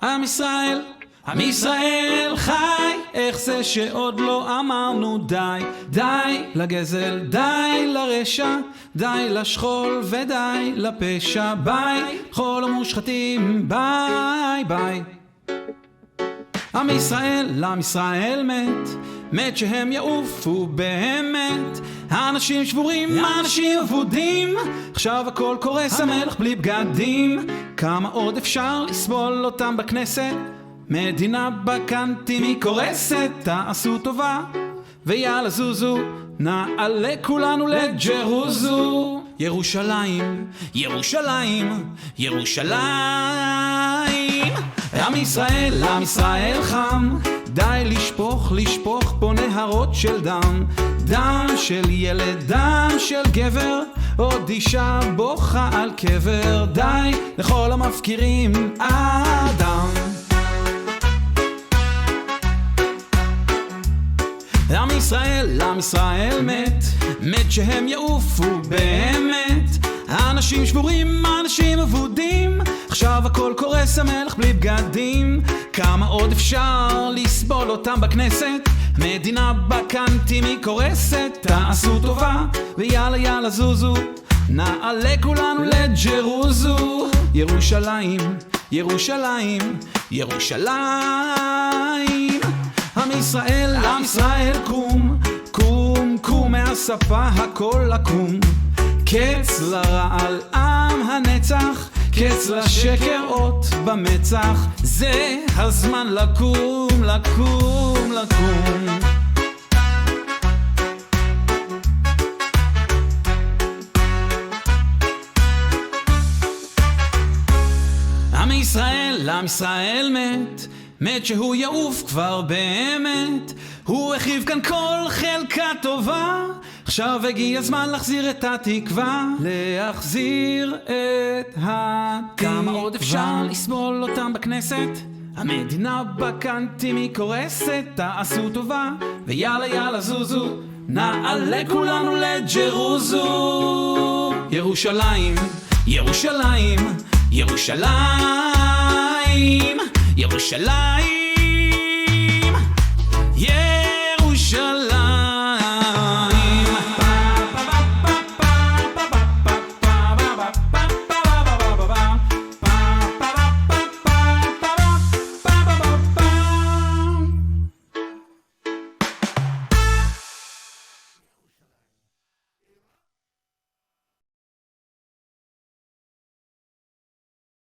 עם ישראל, עם ישראל חי, איך זה שעוד לא אמרנו די? די לגזל, די לרשע, די לשכול ודי לפשע. ביי כל המושחתים, ביי ביי. עם ישראל, עם ישראל מת, מת שהם יעופו באמת. האנשים שבורים, האנשים אבודים, עכשיו הכל קורס, המלך בלי בגדים. כמה עוד אפשר לסבול אותם בכנסת? מדינה בקנטים היא קורסת. תעשו טובה ויאללה זוזו, נעלה כולנו לג'רוזו. ירושלים, ירושלים, ירושלים. עם ישראל, עם ישראל חם, די לשפוך, לשפוך פה נהרות של דם. דם של ילד, דם של גבר, עוד אישה בוכה על קבר. די לכל המפקירים אדם. עם ישראל, עם ישראל מת, מת שהם יעופו באמת. האנשים שבורים, האנשים אבודים, עכשיו הכל קורס, המלך בלי בגדים. כמה עוד אפשר לסבול אותם בכנסת? מדינה בקנטים היא קורסת. תעשו טובה ויאללה יאללה זוזו, נעלה כולנו לג'רוזו. ירושלים, ירושלים, ירושלים. עם ישראל, עם ישראל קום, קום, קום מהספה הכל לקום. קץ לרעל עם הנצח, קץ לשקר אות במצח. זה הזמן לקום, לקום, לקום. עם ישראל, עם ישראל מת, מת שהוא יעוף כבר באמת. הוא החריב כאן כל חלקה טובה, עכשיו הגיע הזמן להחזיר את התקווה. להחזיר את התקווה. כמה עוד אפשר לסבול אותם בכנסת? המדינה בקנטים היא קורסת. תעשו טובה ויאללה יאללה זוזו, נעלה כולנו לג'רוזו. ירושלים, ירושלים, ירושלים, ירושלים.